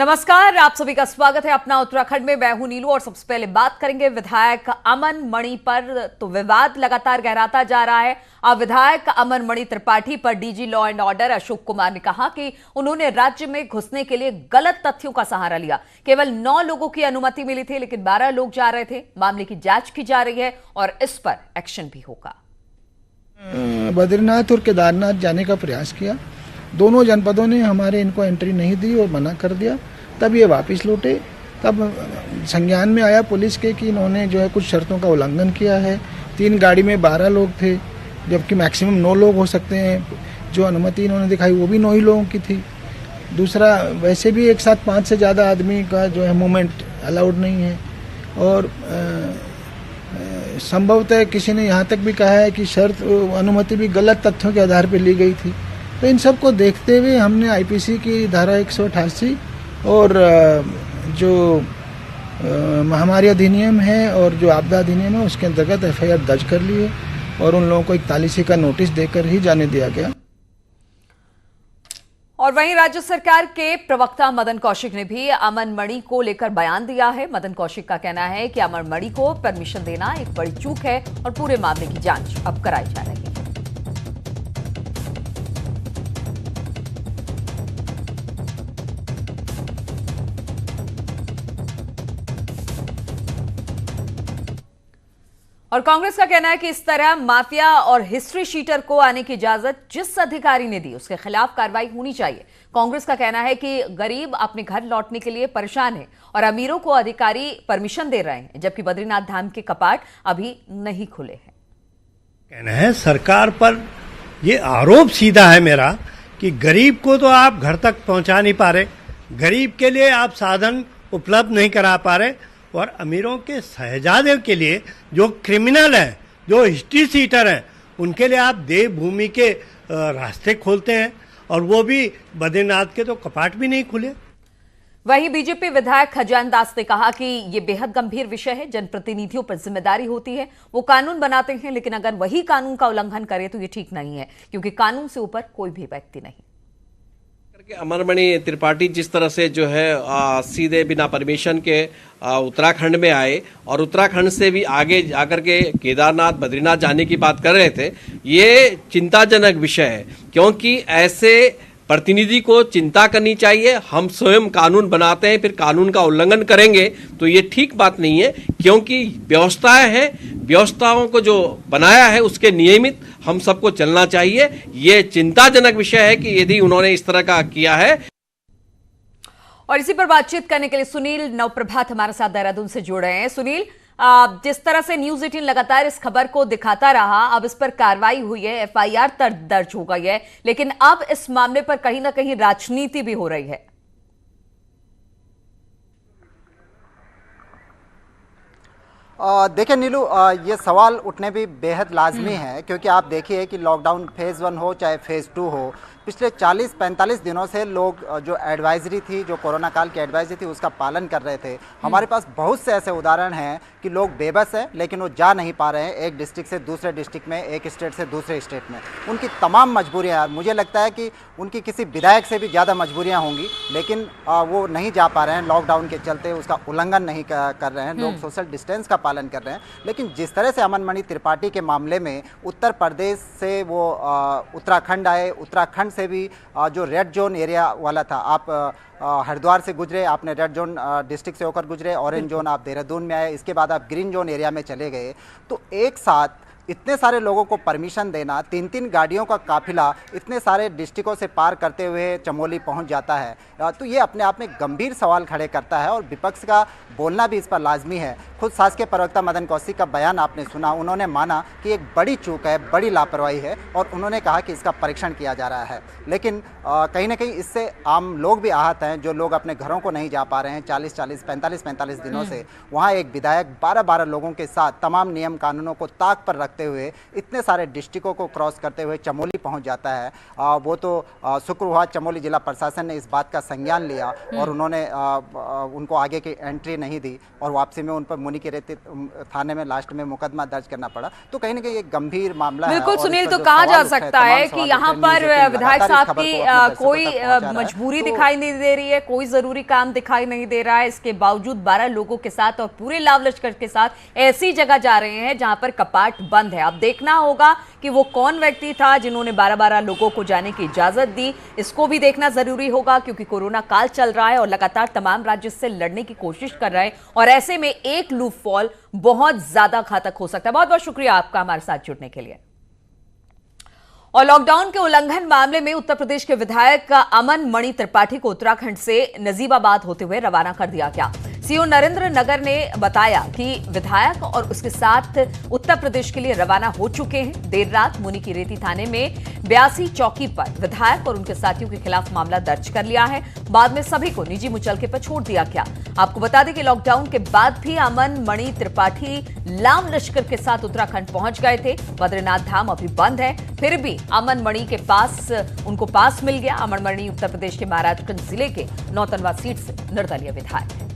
नमस्कार, आप सभी का स्वागत है अपना उत्तराखंड में। मैं हूं नीलू और सबसे पहले बात करेंगे विधायक अमन मणि पर। तो विवाद लगातार गहराता जा रहा है। अब विधायक अमन मणि त्रिपाठी पर DG law and order Ashok Kumar ने कहा कि उन्होंने राज्य में घुसने के लिए गलत तथ्यों का सहारा लिया। केवल 9 लोगों की अनुमति मिली थी, लेकिन 12 लोग जा रहे थे। मामले की जांच की जा रही है और इस पर एक्शन भी होगा। बद्रीनाथ और केदारनाथ जाने का प्रयास किया, दोनों जनपदों ने हमारे इनको एंट्री नहीं दी और मना कर दिया। तब ये वापस लौटे, तब संज्ञान में आया पुलिस के कि इन्होंने जो है कुछ शर्तों का उल्लंघन किया है। 3 गाड़ी में 12 लोग थे, जबकि मैक्सिमम 9 लोग हो सकते हैं। जो अनुमति इन्होंने दिखाई वो भी 9 ही लोगों की थी। दूसरा, वैसे भी एक साथ 5 से ज़्यादा आदमी का जो है मूवमेंट अलाउड नहीं है। और संभवतः किसी ने यहाँ तक भी कहा है कि शर्त अनुमति भी गलत तथ्यों के आधार पर ली गई थी। तो इन सब को देखते हुए हमने आईपीसी की धारा 188 और जो महामारी अधिनियम है और जो आपदा अधिनियम है उसके अंतर्गत एफआईआर दर्ज कर ली है और उन लोगों को 41 का नोटिस देकर ही जाने दिया गया। और वहीं राज्य सरकार के प्रवक्ता मदन कौशिक ने भी अमन मणि को लेकर बयान दिया है। मदन कौशिक का कहना है कि अमन मणि को परमिशन देना एक बड़ी चूक है और पूरे मामले की जांच अब कराई जा रही है। और कांग्रेस का कहना है कि इस तरह माफिया और हिस्ट्री शीटर को आने की इजाजत जिस अधिकारी ने दी उसके खिलाफ कार्रवाई होनी चाहिए। कांग्रेस का कहना है कि गरीब अपने घर लौटने के लिए परेशान है और अमीरों को अधिकारी परमिशन दे रहे हैं, जबकि बद्रीनाथ धाम के कपाट अभी नहीं खुले हैं। कहना है सरकार पर ये आरोप सीधा है मेरा कि गरीब को तो आप घर तक पहुंचा नहीं पा रहे, गरीब के लिए आप साधन उपलब्ध नहीं करा पा रहे, और अमीरों के शहजादे के लिए जो क्रिमिनल हैं, जो हिस्ट्री सीटर हैं, उनके लिए आप देवभूमि के रास्ते खोलते हैं और वो भी बद्रीनाथ के तो कपाट भी नहीं खुले। वहीं बीजेपी विधायक खजान दास ने कहा कि ये बेहद गंभीर विषय है, जनप्रतिनिधियों पर जिम्मेदारी होती है। वो कानून बनाते हैं, लेकिन अगर वही कानून का उल्लंघन करे तो ये ठीक नहीं है, क्योंकि कानून से ऊपर कोई भी व्यक्ति नहीं। अमन मणि त्रिपाठी जिस तरह से जो है सीधे बिना परमिशन के उत्तराखंड में आए और उत्तराखंड से भी आगे जाकर के केदारनाथ बद्रीनाथ जाने की बात कर रहे थे, ये चिंताजनक विषय है। क्योंकि ऐसे प्रतिनिधि को चिंता करनी चाहिए। हम स्वयं कानून बनाते हैं, फिर कानून का उल्लंघन करेंगे तो ये ठीक बात नहीं है, क्योंकि व्यवस्थाएं हैं, व्यवस्थाओं को जो बनाया है उसके नियमित हम सबको चलना चाहिए। ये चिंताजनक विषय है कि यदि उन्होंने इस तरह का किया है। और इसी पर बातचीत करने के लिए सुनील नवप्रभात हमारे साथ देहरादून से जुड़ रहे हैं। सुनील, जिस तरह से न्यूज़ 18 लगातार इस खबर को दिखाता रहा, अब इस पर कार्रवाई हुई है, एफआईआर दर्ज हो गई है, लेकिन अब इस मामले पर कहीं ना कहीं राजनीति भी हो रही है। देखिए नीलू, ये सवाल उठने भी बेहद लाजमी है, क्योंकि आप देखिए कि लॉकडाउन फेज़ 1 हो चाहे फेज़ 2 हो, पिछले 40-45 दिनों से लोग जो एडवाइजरी थी, जो कोरोना काल की एडवाइजरी थी, उसका पालन कर रहे थे। हमारे पास बहुत से ऐसे उदाहरण हैं कि लोग बेबस हैं, लेकिन वो जा नहीं पा रहे हैं एक डिस्ट्रिक्ट से दूसरे डिस्ट्रिक्ट में, एक स्टेट से दूसरे स्टेट में। उनकी तमाम मजबूरियाँ, मुझे लगता है कि उनकी किसी विधायक से भी ज़्यादा मजबूरियाँ होंगी, लेकिन वो नहीं जा पा रहे हैं लॉकडाउन के चलते। उसका उल्लंघन नहीं कर रहे हैं, लोग सोशल डिस्टेंस का पालन कर रहे हैं। लेकिन जिस तरह से अमन मणि त्रिपाठी के मामले में उत्तर प्रदेश से वो उत्तराखंड आए, उत्तराखंड से भी जो रेड जोन एरिया वाला था, आप हरिद्वार से गुजरे, आपने रेड जोन डिस्ट्रिक्ट से होकर गुजरे, ऑरेंज जोन आप देहरादून में आए, इसके बाद आप ग्रीन जोन एरिया में चले गए। तो एक साथ इतने सारे लोगों को परमिशन देना, 3-3 गाड़ियों का काफिला इतने सारे डिस्ट्रिक्टों से पार करते हुए चमोली पहुंच जाता है, तो ये अपने आप में गंभीर सवाल खड़े करता है और विपक्ष का बोलना भी इस पर लाजमी है। खुद शासकीय प्रवक्ता मदन कौशिक का बयान आपने सुना, उन्होंने माना कि एक बड़ी चूक है, बड़ी लापरवाही है और उन्होंने कहा कि इसका परीक्षण किया जा रहा है। लेकिन कहीं ना कहीं इससे आम लोग भी आहत हैं, जो लोग अपने घरों को नहीं जा पा रहे हैं 40-40, 45-45 दिनों से। वहाँ एक विधायक 12-12 लोगों के साथ तमाम नियम कानूनों को ताक पर रखते करते हुए इतने सारे डिस्ट्रिक्टों को क्रॉस करते हुए चमोली पहुंच जाता है, वो तो शुक्र हुआ चमोली जिला प्रशासन ने इस बात का संज्ञान लिया और उन्होंने उनको आगे की एंट्री नहीं दी और वापसी में उन पर मुनि की रेती थाने में लास्ट में मुकदमा दर्ज करना पड़ा। तो कहीं ना कहीं एक गंभीर मामला है। बिल्कुल सुनील, तो कहा जा सकता है कि यहाँ पर विधायक साहब की कोई मजबूरी दिखाई नहीं दे रही है, कोई जरूरी काम दिखाई नहीं दे रहा है, इसके बावजूद 12 लोगों के साथ और पूरे लाव लश्कर के साथ ऐसी जगह जा रहे हैं जहां पर कपाट बंद है। अब देखना होगा कि वो कौन व्यक्ति था जिन्होंने 12-12 लोगों को जाने की इजाजत दी, इसको भी देखना जरूरी होगा क्योंकि कोरोना काल चल रहा है और लगातार तमाम राज्य से लड़ने की कोशिश कर रहे हैं और ऐसे में एक लूप फॉल बहुत ज्यादा घातक हो सकता है। बहुत बहुत शुक्रिया आपका हमारे साथ जुड़ने के लिए। और लॉकडाउन के उल्लंघन मामले में उत्तर प्रदेश के विधायक अमन मणि त्रिपाठी को उत्तराखंड से नजीबाबाद होते हुए रवाना कर दिया गया। सीओ नरेंद्र नगर ने बताया कि विधायक और उसके साथ उत्तर प्रदेश के लिए रवाना हो चुके हैं। देर रात मुनि की रेती थाने में 82 चौकी पर विधायक और उनके साथियों के खिलाफ मामला दर्ज कर लिया है। बाद में सभी को निजी मुचलके पर छोड़ दिया गया। आपको बता दें कि लॉकडाउन के बाद भी अमन मणि त्रिपाठी लाम लश्कर के साथ उत्तराखंड पहुंच गए थे। बद्रीनाथ धाम अभी बंद है, फिर भी अमन मणि के पास उनको पास मिल गया। अमन मणि उत्तर प्रदेश के महाराजगंज जिले के नौतनवा सीट से निर्दलीय विधायक है।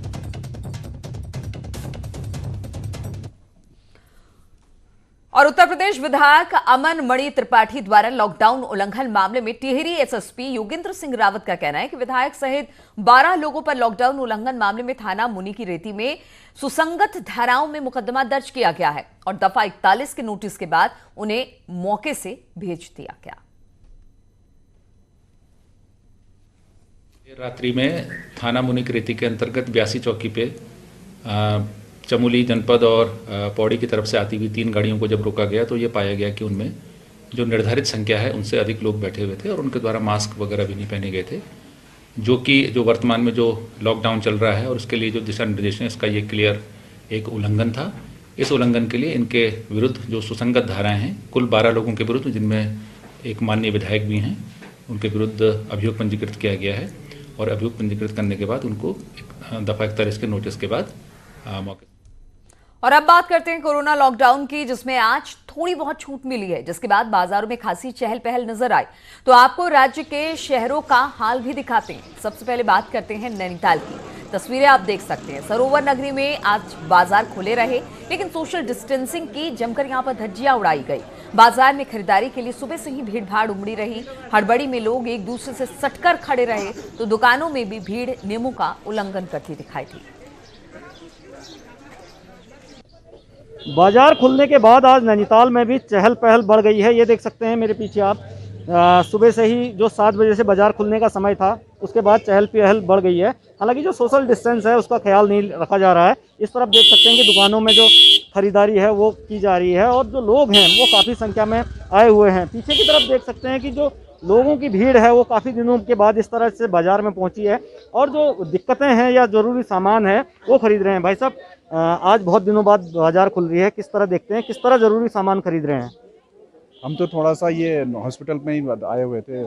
और उत्तर प्रदेश विधायक अमन मणि त्रिपाठी द्वारा लॉकडाउन उल्लंघन मामले में टिहरी एसएसपी योगेंद्र सिंह रावत का कहना है कि विधायक सहित 12 लोगों पर लॉकडाउन उल्लंघन मामले में थाना मुनि की रेती में सुसंगत धाराओं में मुकदमा दर्ज किया गया है और दफा 41 के नोटिस के बाद उन्हें मौके से भेज दिया गया। रात्रि में थाना मुनि की रेती के अंतर्गत 82 चौकी पे चमोली जनपद और पौड़ी की तरफ से आती हुई 3 गाड़ियों को जब रोका गया तो ये पाया गया कि उनमें जो निर्धारित संख्या है उनसे अधिक लोग बैठे हुए थे और उनके द्वारा मास्क वगैरह भी नहीं पहने गए थे, जो वर्तमान में जो लॉकडाउन चल रहा है और उसके लिए जो दिशा निर्देश हैं इसका ये क्लियर एक उल्लंघन था। इस उल्लंघन के लिए इनके विरुद्ध जो सुसंगत धाराएँ हैं कुल 12 लोगों के विरुद्ध, जिनमें एक माननीय विधायक भी हैं, उनके विरुद्ध अभियोग पंजीकृत किया गया है और अभियोग पंजीकृत करने के बाद उनको दफा 41 के नोटिस के बाद मौके। और अब बात करते हैं कोरोना लॉकडाउन की, जिसमें आज थोड़ी बहुत छूट मिली है, जिसके बाद बाजारों में खासी चहल पहल नजर आई। तो आपको राज्य के शहरों का हाल भी दिखाते हैं। सबसे पहले बात करते हैं नैनीताल की। तस्वीरें आप देख सकते हैं। सरोवर नगरी में आज बाजार खुले रहे, लेकिन सोशल डिस्टेंसिंग की जमकर यहां पर धज्जियां उड़ाई गई। बाजार में खरीदारी के लिए सुबह से ही भीड़ भाड़ उमड़ी रही। हड़बड़ी में लोग एक दूसरे से सटकर खड़े रहे तो दुकानों में भी भीड़ नियमों का उल्लंघन करती दिखाई दी। बाजार खुलने के बाद आज नैनीताल में भी चहल पहल बढ़ गई है। ये देख सकते हैं मेरे पीछे आप, सुबह से ही जो 7 बजे से बाजार खुलने का समय था उसके बाद चहल पहल बढ़ गई है। हालांकि जो सोशल डिस्टेंस है उसका ख्याल नहीं रखा जा रहा है। इस पर आप देख सकते हैं कि दुकानों में जो खरीदारी है वो की जा रही है और जो लोग हैं वो काफ़ी संख्या में आए हुए हैं। पीछे की तरफ देख सकते हैं कि जो लोगों की भीड़ है वो काफ़ी दिनों के बाद इस तरह से बाजार में पहुंची है और जो दिक्कतें हैं या ज़रूरी सामान है वो खरीद रहे हैं। भाई साहब, आज बहुत दिनों बाद बाजार खुल रही है, किस तरह देखते हैं, किस तरह ज़रूरी सामान खरीद रहे हैं? हम तो थोड़ा सा ये हॉस्पिटल में ही आए हुए थे,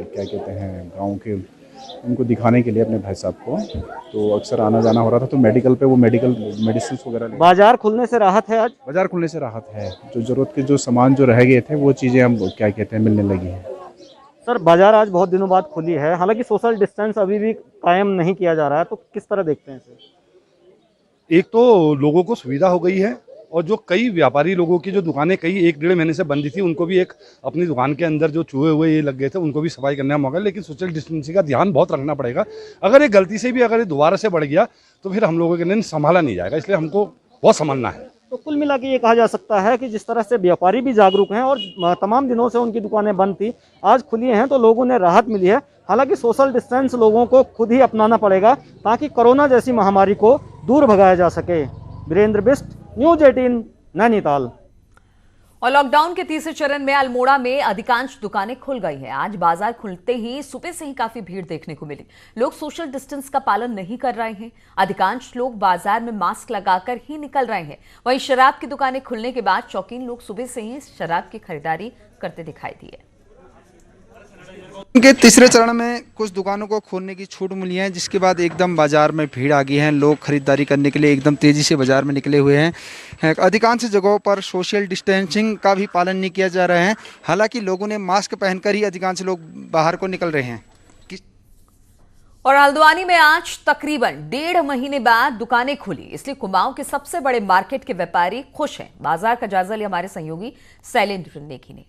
क्या कहते हैं, गांव के, उनको दिखाने के लिए अपने भाई साहब को, तो अक्सर आना जाना हो रहा था तो मेडिकल पे वो मेडिसिन वगैरह। बाजार खुलने से राहत है? आज बाजार खुलने से राहत है। जो ज़रूरत के जो सामान जो रह गए थे वो चीज़ें हम क्या कहते हैं मिलने लगी हैं। सर, बाजार आज बहुत दिनों बाद खुली है, हालांकि सोशल डिस्टेंस अभी भी कायम नहीं किया जा रहा है, तो किस तरह देखते हैं इसे? एक तो लोगों को सुविधा हो गई है और जो कई व्यापारी लोगों की जो दुकानें कई 1-1.5 महीने से बंद थी उनको भी एक अपनी दुकान के अंदर जो चूहे हुए ये लग गए थे उनको भी सफाई करने का मौका। लेकिन सोशल डिस्टेंसिंग का ध्यान बहुत रखना पड़ेगा। अगर ये गलती से भी अगर ये दोबारा से बढ़ गया तो फिर हम लोगों के लिए संभाला नहीं जाएगा, इसलिए हमको बहुत संभालना है। तो कुल मिला के ये कहा जा सकता है कि जिस तरह से व्यापारी भी जागरूक हैं और तमाम दिनों से उनकी दुकानें बंद थी, आज खुली हैं तो लोगों ने राहत मिली है। हालांकि सोशल डिस्टेंस लोगों को खुद ही अपनाना पड़ेगा ताकि कोरोना जैसी महामारी को दूर भगाया जा सके। वीरेंद्र बिष्ट, न्यूज़ 18, नैनीताल। और लॉकडाउन के तीसरे चरण में अल्मोड़ा में अधिकांश दुकानें खुल गई हैं। आज बाजार खुलते ही सुबह से ही काफी भीड़ देखने को मिली। लोग सोशल डिस्टेंस का पालन नहीं कर रहे हैं। अधिकांश लोग बाजार में मास्क लगाकर ही निकल रहे हैं। वहीं शराब की दुकानें खुलने के बाद शौकीन लोग सुबह से ही शराब की खरीदारी करते दिखाई दिए। के तीसरे चरण में कुछ दुकानों को खोलने की छूट मिली है, जिसके बाद एकदम बाजार में भीड़ आ गई है। लोग खरीदारी करने के लिए एकदम तेज़ी से बाजार में निकले हुए हैं। अधिकांश जगहों पर सोशल डिस्टेंसिंग का भी पालन नहीं किया जा रहा है। हालांकि लोगों ने मास्क पहनकर ही अधिकांश लोग बाहर को निकल रहे हैं। और हल्द्वानी में आज तकरीबन 1.5 महीने बाद दुकानें खुली, इसलिए कुमाऊं के सबसे बड़े मार्केट के व्यापारी खुश हैं। बाजार का जायजा लिया हमारे सहयोगी शैलेंद्र नेगी ने।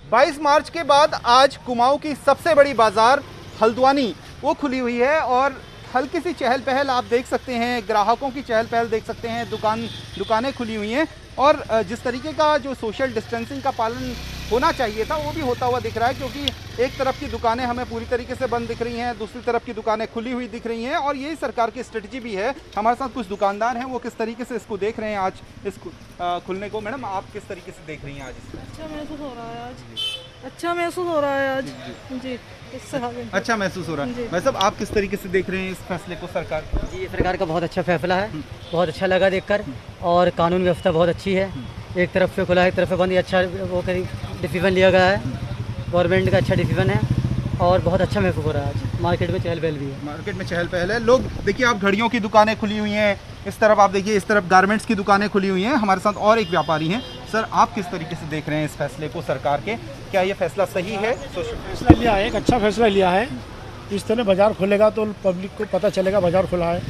22 मार्च के बाद आज कुमाऊं की सबसे बड़ी बाजार हल्द्वानी वो खुली हुई है और हल्की सी चहल पहल आप देख सकते हैं, ग्राहकों की चहल पहल देख सकते हैं। दुकानें खुली हुई हैं और जिस तरीके का जो सोशल डिस्टेंसिंग का पालन होना चाहिए था वो भी होता हुआ दिख रहा है, क्योंकि एक तरफ की दुकानें हमें पूरी तरीके से बंद दिख रही हैं, दूसरी तरफ की दुकानें खुली हुई दिख रही हैं और यही सरकार की स्ट्रेटजी भी है। हमारे साथ कुछ दुकानदार हैं, वो किस तरीके से इसको देख रहे हैं आज इस खुलने को। मैडम, आप किस तरीके से देख रही हैं आज इसको? अच्छा महसूस हो रहा है आज, अच्छा महसूस हो रहा है आज जी, अच्छा महसूस हो रहा है। भाई साहब, आप किस तरीके से देख रहे हैं इस फैसले को सरकार? जी, ये सरकार का बहुत अच्छा फैसला है, बहुत अच्छा लगा देखकर और कानून व्यवस्था बहुत अच्छी है। एक तरफ से खुला है, एक तरफ से बंद, ये अच्छा वो डिसीजन लिया गया है, गवर्नमेंट का अच्छा डिसीजन है और बहुत अच्छा महसूस हो रहा है आज। मार्केट में चहल पहल भी है, मार्केट में चहल पहल है। लोग देखिए, आप घड़ियों की दुकानें खुली हुई हैं, इस तरफ आप देखिए, इस तरफ गारमेंट्स की दुकानें खुली हुई हैं। हमारे साथ और एक व्यापारी हैं। सर, आप किस तरीके से देख रहे हैं इस फैसले को सरकार के? क्या ये फैसला सही है? फैसला लिया है, एक अच्छा फैसला लिया है। इस तरह बाजार खुलेगा तो पब्लिक को पता चलेगा बाजार खुला है।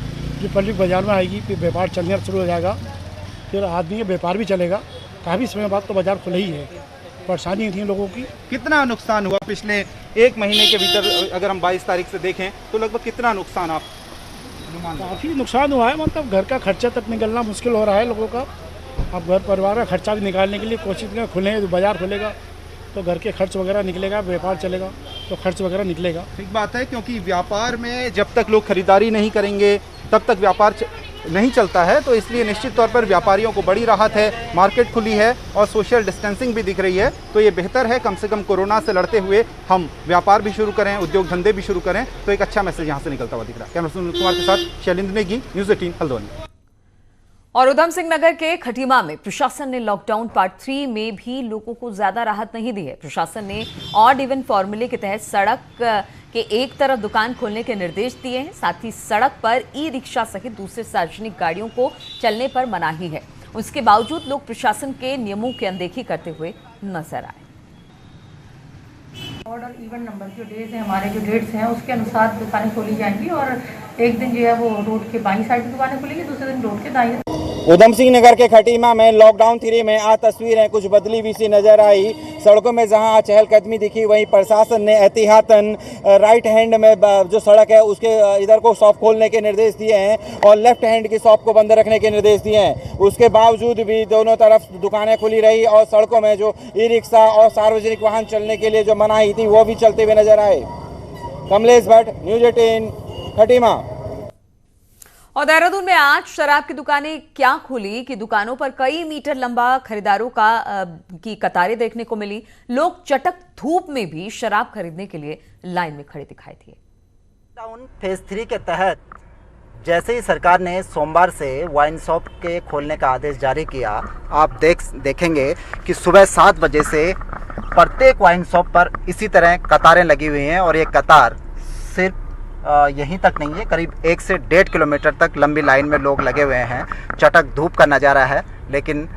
जो पब्लिक बाजार में आएगी फिर व्यापार चलना शुरू हो जाएगा, फिर आदमी का व्यापार भी चलेगा। काफ़ी समय बाद तो बाजार खुला ही है, परेशानी थी लोगों की। कितना नुकसान हुआ पिछले 1 महीने के भीतर? अगर हम 22 तारीख से देखें तो लगभग कितना नुकसान आप? काफ़ी नुकसान हुआ है, मतलब घर का खर्चा तक निकलना मुश्किल हो रहा है लोगों का। अब घर परिवार का खर्चा भी निकालने के लिए कोशिश करें, खुले तो बाजार खुलेगा तो घर के खर्च वगैरह निकलेगा, व्यापार चलेगा तो खर्च वगैरह निकलेगा। ठीक बात है, क्योंकि व्यापार में जब तक लोग खरीदारी नहीं करेंगे तब तक व्यापार नहीं चलता है, तो इसलिए निश्चित तौर पर व्यापारियों को बड़ी राहत है। मार्केट खुली है और सोशल डिस्टेंसिंग भी दिख रही है, तो ये बेहतर है। कम से कम कोरोना से लड़ते हुए हम व्यापार भी शुरू करें, उद्योग धंधे भी शुरू करें, तो एक अच्छा मैसेज यहाँ से निकलता हुआ दिख रहा है। कैमरा सुनील कुमार के साथ शैलेंद्र नेगी, न्यूज़ 18 हल्द्वानी। और उधम सिंह नगर के खटीमा में प्रशासन ने लॉकडाउन पार्ट 3 में भी लोगों को ज्यादा राहत नहीं दी है। प्रशासन ने ऑड इवन फॉर्मूले के तहत सड़क के एक तरफ दुकान खोलने के निर्देश दिए हैं। साथ ही सड़क पर ई रिक्शा सहित दूसरे सार्वजनिक गाड़ियों को चलने पर मनाही है। उसके बावजूद लोग प्रशासन के नियमों की अनदेखी करते हुए नजर आए। ऑड और इवन नंबर जो डेज हैं, हमारे जो डेट्स हैं उसके अनुसार दुकानें खोली जाएंगी और एक दिन जो है वो रोड के बाईं साइड की दुकानें खुलेंगी, दूसरे दिन रोड के दाईं। उधम सिंह नगर के खटीमा में लॉकडाउन 3 में आज तस्वीरें कुछ बदली हुई सी नजर आई। सड़कों में जहां चहलकदमी दिखी, वहीं प्रशासन ने एहतियातन राइट हैंड में जो सड़क है उसके इधर को शॉप खोलने के निर्देश दिए हैं और लेफ्ट हैंड की शॉप को बंद रखने के निर्देश दिए हैं। उसके बावजूद भी दोनों तरफ दुकानें खुली रही और सड़कों में जो ई रिक्शा और सार्वजनिक वाहन चलने के लिए जो मनाही थी वो भी चलते हुए नजर आए। कमलेश भट्ट, न्यूज़ 18 खटीमा। और देहरादून में आज शराब की दुकानें क्या खुली कि दुकानों पर कई मीटर लंबा खरीदारों की कतारें देखने को मिली। लोग चटक धूप में भी शराब खरीदने के लिए लाइन में खड़े दिखाई दिए। लॉकडाउन फेज 3 के तहत जैसे ही सरकार ने सोमवार से वाइन शॉप के खोलने का आदेश जारी किया, आप देखेंगे कि सुबह 7 बजे से प्रत्येक वाइन शॉप पर इसी तरह कतारें लगी हुई हैं और ये कतार सिर्फ यहीं तक नहीं है, करीब 1 से 1.5 किलोमीटर तक लंबी लाइन में लोग लगे हुए हैं। चटक धूप का नज़ारा है, लेकिन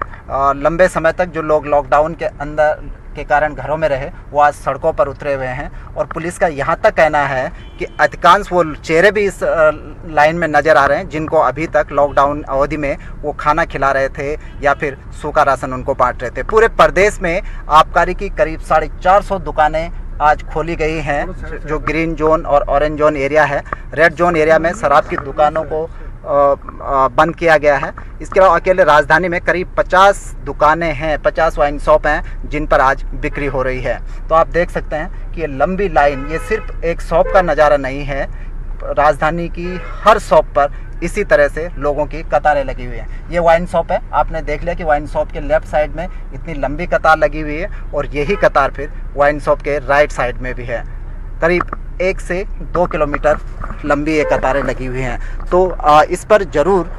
लंबे समय तक जो लोग लॉकडाउन के अंदर के कारण घरों में रहे वो आज सड़कों पर उतरे हुए हैं। और पुलिस का यहाँ तक कहना है कि अधिकांश वो चेहरे भी इस लाइन में नज़र आ रहे हैं जिनको अभी तक लॉकडाउन अवधि में वो खाना खिला रहे थे या फिर सूखा राशन उनको बांट रहे थे। पूरे प्रदेश में आबकारी की करीब 450 दुकानें आज खोली गई हैं। जो ग्रीन जोन और ऑरेंज जोन एरिया है, रेड जोन एरिया में शराब की दुकानों को बंद किया गया है। इसके अलावा अकेले राजधानी में करीब 50 दुकानें हैं, 50 वाइन शॉप हैं जिन पर आज बिक्री हो रही है। तो आप देख सकते हैं कि ये लंबी लाइन, ये सिर्फ एक शॉप का नज़ारा नहीं है, राजधानी की हर शॉप पर इसी तरह से लोगों की कतारें लगी हुई हैं। ये वाइन शॉप है, आपने देख लिया कि वाइन शॉप के लेफ्ट साइड में इतनी लंबी कतार लगी हुई है और यही कतार फिर वाइन शॉप के राइट साइड में भी है। करीब 1 से 2 किलोमीटर लंबी ये कतारें लगी हुई हैं। तो इस पर ज़रूर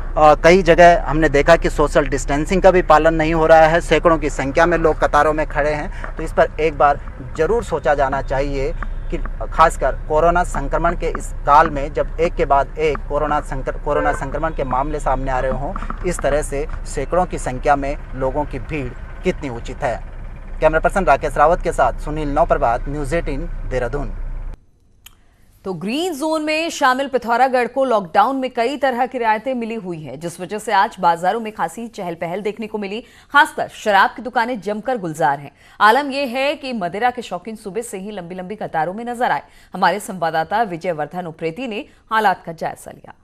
कई जगह हमने देखा कि सोशल डिस्टेंसिंग का भी पालन नहीं हो रहा है, सैकड़ों की संख्या में लोग कतारों में खड़े हैं। तो इस पर एक बार ज़रूर सोचा जाना चाहिए कि खासकर कोरोना संक्रमण के इस काल में जब एक के बाद एक कोरोना संक्रमण के मामले सामने आ रहे हों, इस तरह से सैकड़ों की संख्या में लोगों की भीड़ कितनी उचित है। कैमरा पर्सन राकेश रावत के साथ सुनील नौप्रभात, न्यूज़ 18 देहरादून। तो ग्रीन जोन में शामिल पिथौरागढ़ को लॉकडाउन में कई तरह की रियायतें मिली हुई हैं, जिस वजह से आज बाजारों में खासी चहल पहल देखने को मिली। खासकर शराब की दुकानें जमकर गुलजार हैं। आलम यह है कि मदिरा के शौकीन सुबह से ही लंबी लंबी कतारों में नजर आए। हमारे संवाददाता विजय वर्धन उप्रेती ने हालात का जायजा लिया।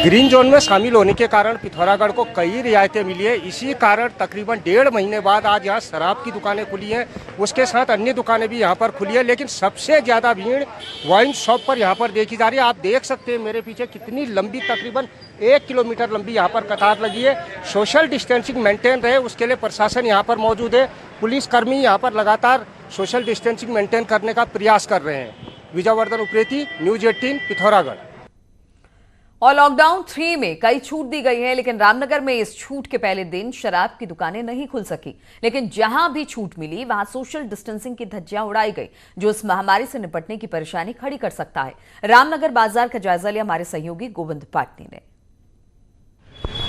ग्रीन जोन में शामिल होने के कारण पिथौरागढ़ को कई रियायतें मिली है। इसी कारण तकरीबन 1.5 महीने बाद आज यहाँ शराब की दुकानें खुली हैं, उसके साथ अन्य दुकानें भी यहाँ पर खुली है। लेकिन सबसे ज़्यादा भीड़ वाइन शॉप पर यहाँ पर देखी जा रही है। आप देख सकते हैं मेरे पीछे कितनी लंबी, तकरीबन 1 किलोमीटर लंबी यहाँ पर कतार लगी है। सोशल डिस्टेंसिंग मेंटेन रहे उसके लिए प्रशासन यहाँ पर मौजूद है। पुलिसकर्मी यहाँ पर लगातार सोशल डिस्टेंसिंग मेंटेन करने का प्रयास कर रहे हैं। विजय वर्धन उप्रेती, न्यूज़ 18 पिथौरागढ़। और लॉकडाउन 3 में कई छूट दी गई है, लेकिन रामनगर में इस छूट के पहले दिन शराब की दुकानें नहीं खुल सकी। लेकिन जहां भी छूट मिली वहां सोशल डिस्टेंसिंग की धज्जियां उड़ाई गई, जो इस महामारी से निपटने की परेशानी खड़ी कर सकता है। रामनगर बाजार का जायजा लिया हमारे सहयोगी गोविंद पाटनी ने।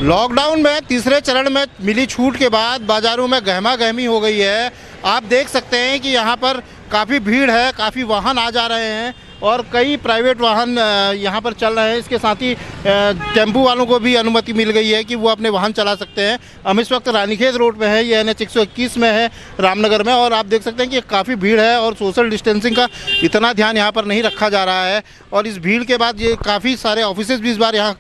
लॉकडाउन में तीसरे चरण में मिली छूट के बाद बाजारों में गहमा गहमी हो गई है। आप देख सकते हैं कि यहाँ पर काफ़ी भीड़ है, काफ़ी वाहन आ जा रहे हैं और कई प्राइवेट वाहन यहाँ पर चल रहे हैं। इसके साथ ही टेम्पू वालों को भी अनुमति मिल गई है कि वो अपने वाहन चला सकते हैं। हम इस वक्त रानीखेत रोड पे है, ये NH 121 में है रामनगर में, और आप देख सकते हैं कि काफ़ी भीड़ है और सोशल डिस्टेंसिंग का इतना ध्यान यहाँ पर नहीं रखा जा रहा है। और इस भीड़ के बाद ये काफ़ी सारे ऑफिसेज भी इस बार यहाँ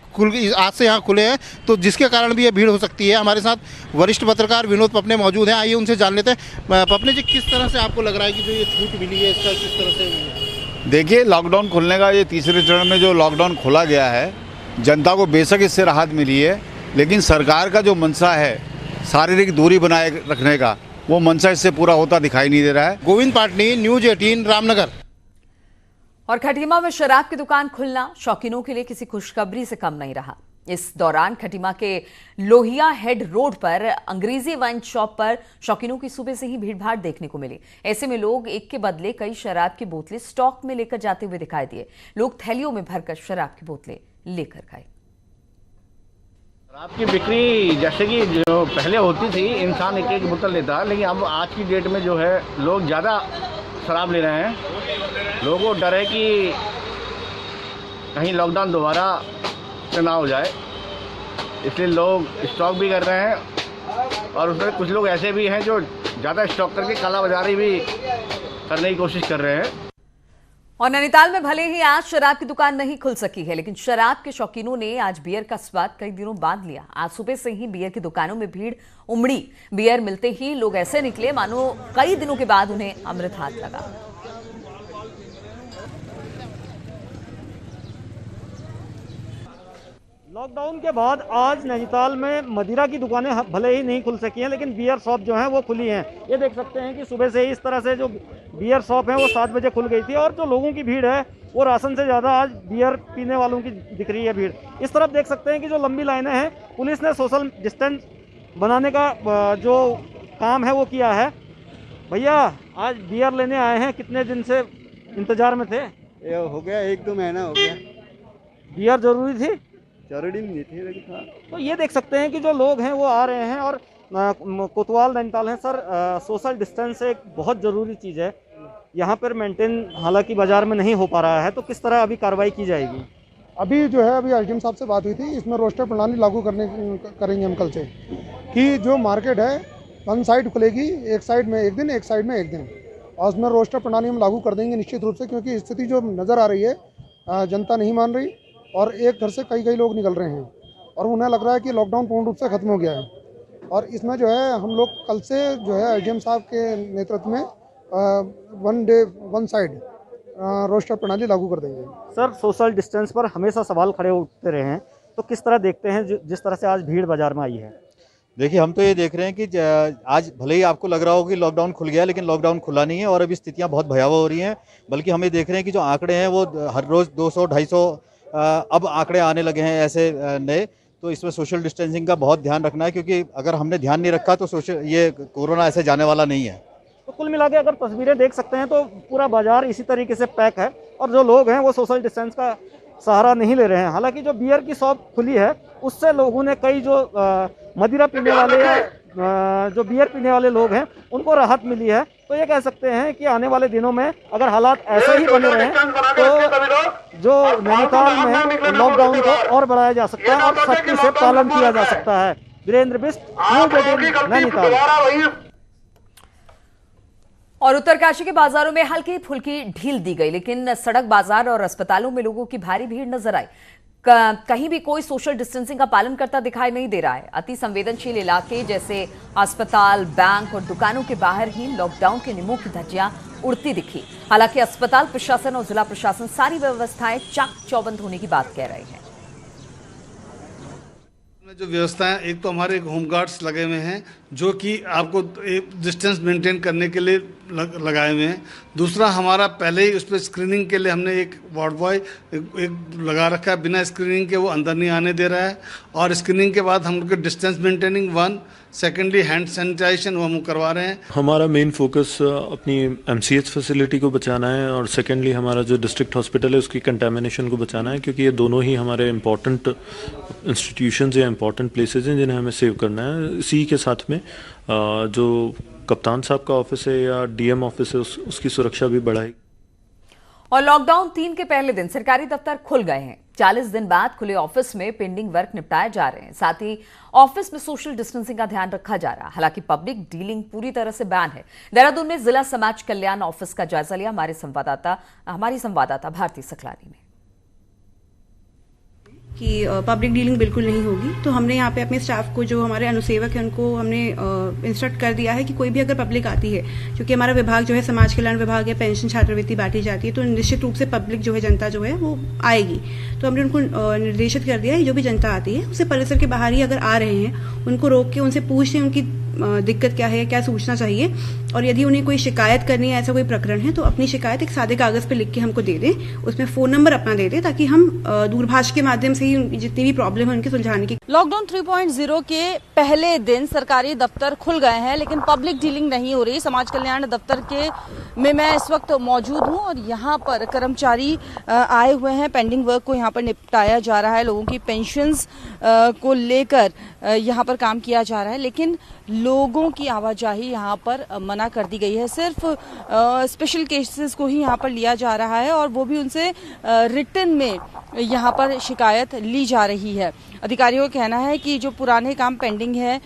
आज से यहाँ खुले हैं, तो जिसके कारण भी ये भीड़ हो सकती है। हमारे साथ वरिष्ठ पत्रकार विनोद पपने मौजूद हैं, आइए उनसे जान लेते हैं। पपने जी, किस तरह से आपको लग रहा है कि जो ये छूट मिली है इसका किस तरह से? देखिए, लॉकडाउन खुलने का ये तीसरे चरण में जो लॉकडाउन खोला गया है, जनता को बेशक इससे राहत मिली है, लेकिन सरकार का जो मंशा है शारीरिक दूरी बनाए रखने का, वो मंशा इससे पूरा होता दिखाई नहीं दे रहा है। गोविंद पाटनी, न्यूज़ 18 रामनगर। और खटीमा में शराब की दुकान खुलना शौकीनों के लिए किसी खुशखबरी से कम नहीं रहा। इस दौरान खटीमा के लोहिया हेड रोड पर अंग्रेजी वाइन शॉप पर शौकीनों की सुबह से ही भीड़भाड़ देखने को मिली। ऐसे में लोग एक के बदले कई शराब की बोतलें स्टॉक में लेकर जाते हुए दिखाई दिए। लोग थैलियों में भरकर शराब की बोतलें लेकर गए। शराब की बिक्री जैसे कि जो पहले होती थी, इंसान एक एक बोतल लेता है, लेकिन अब आज की डेट में जो है लोग ज़्यादा शराब ले रहे हैं। लोगों को डर है कि कहीं लॉकडाउन दोबारा ना हो जाए, इसलिए लोग स्टॉक भी कर रहे हैं। और उसमें कुछ लोग ऐसे भी हैं जो ज़्यादा स्टॉक करके काला बाजारी भी करने की कोशिश कर रहे हैं। और नैनीताल में भले ही आज शराब की दुकान नहीं खुल सकी है, लेकिन शराब के शौकीनों ने आज बियर का स्वाद कई दिनों बाद लिया। आज सुबह से ही बियर की दुकानों में भीड़ उमड़ी। बियर मिलते ही लोग ऐसे निकले मानो कई दिनों के बाद उन्हें अमृत हाथ लगा। लॉकडाउन के बाद आज नैनीताल में मदिरा की दुकानें भले ही नहीं खुल सकी हैं, लेकिन बियर शॉप जो हैं वो खुली हैं। ये देख सकते हैं कि सुबह से ही इस तरह से जो बियर शॉप है वो 7 बजे खुल गई थी, और जो लोगों की भीड़ है वो राशन से ज़्यादा आज बियर पीने वालों की दिख रही है भीड़। इस तरफ देख सकते हैं कि जो लंबी लाइनें हैं, पुलिस ने सोशल डिस्टेंस बनाने का जो काम है वो किया है। भैया, आज बियर लेने आए हैं, कितने दिन से इंतजार में थे? ये हो गया 1-2 महीना हो गया। बियर जरूरी थी? जरूरी नहीं थी, लेकिन था। तो ये देख सकते हैं कि जो लोग हैं वो आ रहे हैं। और कोतवाल नैनीताल है सर, सोशल डिस्टेंस एक बहुत ज़रूरी चीज़ है, यहाँ पर मेंटेन हालांकि बाज़ार में नहीं हो पा रहा है, तो किस तरह अभी कार्रवाई की जाएगी? अभी जो है, अभी एसडीएम साहब से बात हुई थी, इसमें रोस्टर प्रणाली लागू करेंगे हम कल से, कि जो मार्केट है 1 साइड खुलेगी, एक साइड में एक दिन, एक साइड में एक दिन, और उसमें रोस्टर प्रणाली हम लागू कर देंगे निश्चित रूप से, क्योंकि स्थिति जो नज़र आ रही है, जनता नहीं मान रही और एक घर से कई लोग निकल रहे हैं और उन्हें लग रहा है कि लॉकडाउन पूर्ण रूप से खत्म हो गया है। और इसमें जो है हम लोग कल से जो है एसडीएम साहब के नेतृत्व में 1 डे 1 साइड रोस्टर प्रणाली लागू कर देंगे। सर, सोशल डिस्टेंस पर हमेशा सवाल खड़े उठते रहे हैं, तो किस तरह देखते हैं जिस तरह से आज भीड़ बाजार में आई है? देखिए, हम तो ये देख रहे हैं कि आज भले ही आपको लग रहा हो कि लॉकडाउन खुल गया, लेकिन लॉकडाउन खुला नहीं है और अभी स्थितियां बहुत भयावह हो रही हैं। बल्कि हम ये देख रहे हैं कि जो आंकड़े हैं वो हर रोज़ 200-250 अब आंकड़े आने लगे हैं ऐसे नए। तो इसमें सोशल डिस्टेंसिंग का बहुत ध्यान रखना है, क्योंकि अगर हमने ध्यान नहीं रखा तो ये कोरोना ऐसे जाने वाला नहीं है। तो कुल मिला के अगर तस्वीरें देख सकते हैं तो पूरा बाजार इसी तरीके से पैक है और जो लोग हैं वो सोशल डिस्टेंस का सहारा नहीं ले रहे हैं। हालांकि जो बियर की शॉप खुली है उससे लोगों ने कई जो मदिरा पीने वाले या जो बियर पीने वाले लोग हैं उनको राहत मिली है। तो ये कह सकते हैं कि आने वाले दिनों में अगर हालात ऐसे ही बने रहें तो जो नैनीताल में लॉकडाउन को और बढ़ाया जा सकता है और सख्ती से पालन किया जा सकता है। वीरेंद्र बिष्ट, न्यूज़ 18 नैनीताल। और उत्तरकाशी के बाजारों में हल्की फुल्की ढील दी गई, लेकिन सड़क बाजार और अस्पतालों में लोगों की भारी भीड़ नजर आई। कहीं भी कोई सोशल डिस्टेंसिंग का पालन करता दिखाई नहीं दे रहा है। अति संवेदनशील इलाके जैसे अस्पताल, बैंक और दुकानों के बाहर ही लॉकडाउन के नियमों की धज्जियां उड़ती दिखी। हालांकि अस्पताल प्रशासन और जिला प्रशासन सारी व्यवस्थाएं चाक चौबंद होने की बात कह रहे हैं। जो व्यवस्थाएं, एक तो हमारे होम गार्ड्स लगे हुए हैं जो कि आपको एक डिस्टेंस मेंटेन करने के लिए लगाए हुए हैं। दूसरा, हमारा पहले ही उस पर स्क्रीनिंग के लिए हमने एक वार्ड बॉय एक लगा रखा है, बिना स्क्रीनिंग के वो अंदर नहीं आने दे रहा है। और स्क्रीनिंग के बाद हम लोग distance maintaining 1, secondly hand sanitisation वो हम करवा रहे हैं। हमारा मेन फोकस अपनी MCH फैसिलिटी को बचाना है और सेकेंडली हमारा जो डिस्ट्रिक्ट हॉस्पिटल है उसकी कंटेमिनेशन को बचाना है, क्योंकि ये दोनों ही हमारे इम्पॉर्टेंट इंस्टीट्यूशंस या इम्पॉर्टेंट प्लेसेस हैं जिन्हें हमें सेव करना है। इसी के साथ में जो कप्तान साहब का ऑफिस है या DM ऑफिस है उसकी सुरक्षा भी बढ़ाई। और लॉकडाउन 3 के पहले दिन सरकारी दफ्तर खुल गए हैं। 40 दिन बाद खुले ऑफिस में पेंडिंग वर्क निपटाए जा रहे हैं। साथ ही ऑफिस में सोशल डिस्टेंसिंग का ध्यान रखा जा रहा है। हालांकि पब्लिक डीलिंग पूरी तरह से बैन है। देहरादून में जिला समाज कल्याण ऑफिस का जायजा लिया हमारी संवाददाता भारती सकलानी ने। कि पब्लिक डीलिंग बिल्कुल नहीं होगी, तो हमने यहाँ पे अपने स्टाफ को, जो हमारे अनुसेवक हैं, उनको हमने इंस्ट्रक्ट कर दिया है कि कोई भी अगर पब्लिक आती है, क्योंकि हमारा विभाग जो है समाज कल्याण विभाग है, पेंशन छात्रवृत्ति बांटी जाती है, तो निश्चित रूप से पब्लिक जो है, जनता जो है वो आएगी। तो हमने उनको निर्देशित कर दिया है जो भी जनता आती है उसे परिसर के बाहर ही अगर आ रहे हैं उनको रोक के उनसे पूछते हैं उनकी दिक्कत क्या है, क्या सूचना चाहिए, और यदि उन्हें कोई शिकायत करनी है, ऐसा कोई प्रकरण है, तो अपनी शिकायत एक सादे कागज पे लिख के हमको दे दें, उसमें फोन नंबर अपना दे दें, ताकि हम दूरभाष के माध्यम से ही जितनी भी प्रॉब्लम है उनके सुलझाने की। लॉकडाउन 3.0 के पहले दिन सरकारी दफ्तर खुल गए हैं, लेकिन पब्लिक डीलिंग नहीं हो रही। समाज कल्याण दफ्तर के में मैं इस वक्त मौजूद हूं और यहाँ पर कर्मचारी आए हुए हैं। पेंडिंग वर्क को यहाँ पर निपटाया जा रहा है, लोगों की पेंशन्स को लेकर यहाँ पर काम किया जा रहा है, लेकिन लोगों की आवाजाही यहाँ पर मना कर दी गई है। सिर्फ स्पेशल केसेस को ही यहाँ पर लिया जा रहा है और वो भी उनसे रिटन में यहाँ पर शिकायत ली जा रही है। अधिकारियों का कहना है कि जो पुराने काम पेंडिंग है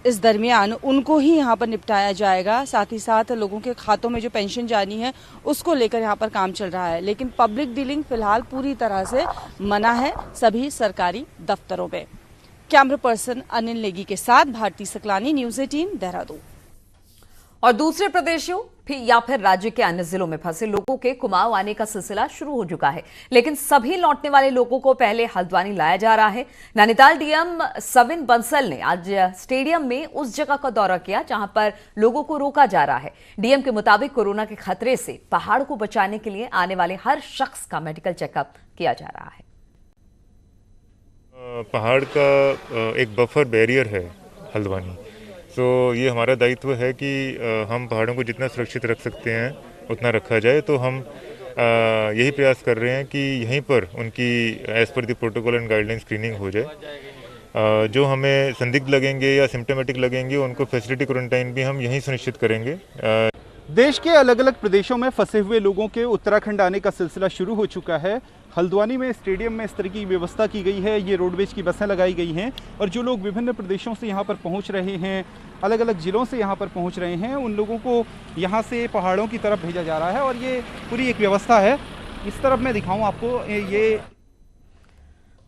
इस दरमियान उनको ही यहाँ पर निपटाया जाएगा। साथ ही साथ लोगों के खातों में जो पेंशन जानी है उसको लेकर यहाँ पर काम चल रहा है, लेकिन पब्लिक डीलिंग फिलहाल पूरी तरह से मना है सभी सरकारी दफ्तरों में। कैमरा पर्सन अनिल नेगी के साथ भारती सकलानी, न्यूज़ 18 देहरादून। और दूसरे प्रदेशों या फिर राज्य के अन्य जिलों में फंसे लोगों के कुमाऊं आने का सिलसिला शुरू हो चुका है, लेकिन सभी लौटने वाले लोगों को पहले हल्द्वानी लाया जा रहा है। नैनीताल डीएम सविन बंसल ने आज स्टेडियम में उस जगह का दौरा किया जहां पर लोगों को रोका जा रहा है। डीएम के मुताबिक कोरोना के खतरे से पहाड़ को बचाने के लिए आने वाले हर शख्स का मेडिकल चेकअप किया जा रहा है। पहाड़ का एक बफर बैरियर है हल्द्वानी, तो ये हमारा दायित्व है कि हम पहाड़ों को जितना सुरक्षित रख सकते हैं उतना रखा जाए। तो हम यही प्रयास कर रहे हैं कि यहीं पर उनकी as per the protocol and guideline screening हो जाए। जो हमें संदिग्ध लगेंगे या सिम्टोमेटिक लगेंगे उनको फैसिलिटी क्वारंटाइन भी हम यहीं सुनिश्चित करेंगे। देश के अलग अलग प्रदेशों में फंसे हुए लोगों के उत्तराखंड आने का सिलसिला शुरू हो चुका है। हल्द्वानी में स्टेडियम में इस तरह की व्यवस्था की गई है, ये रोडवेज की बसें लगाई गई हैं और जो लोग विभिन्न प्रदेशों से यहाँ पर पहुँच रहे हैं, अलग अलग ज़िलों से यहाँ पर पहुँच रहे हैं, उन लोगों को यहाँ से पहाड़ों की तरफ भेजा जा रहा है और ये पूरी एक व्यवस्था है। इस तरफ मैं दिखाऊँ आपको ये।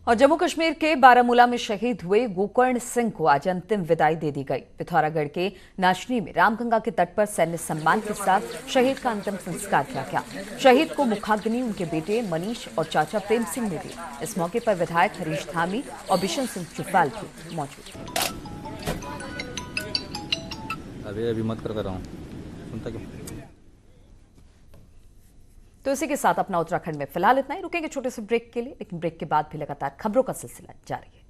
और जम्मू कश्मीर के बारामूला में शहीद हुए गोकर्ण सिंह को आज अंतिम विदाई दे दी गई। पिथौरागढ़ के नाशनी में रामगंगा के तट पर सैन्य सम्मान के साथ शहीद का अंतिम संस्कार किया गया। शहीद को मुखाग्नि उनके बेटे मनीष और चाचा प्रेम सिंह ने दी। इस मौके पर विधायक हरीश धामी और बिशन सिंह चुफाल भी मौजूद थे। अभी अभी मत कर रहा हूँ, सुनता क्यों? तो इसी के साथ अपना उत्तराखंड में फिलहाल इतना ही। रुकेंगे छोटे से ब्रेक के लिए, लेकिन ब्रेक के बाद भी लगातार खबरों का सिलसिला जारी है।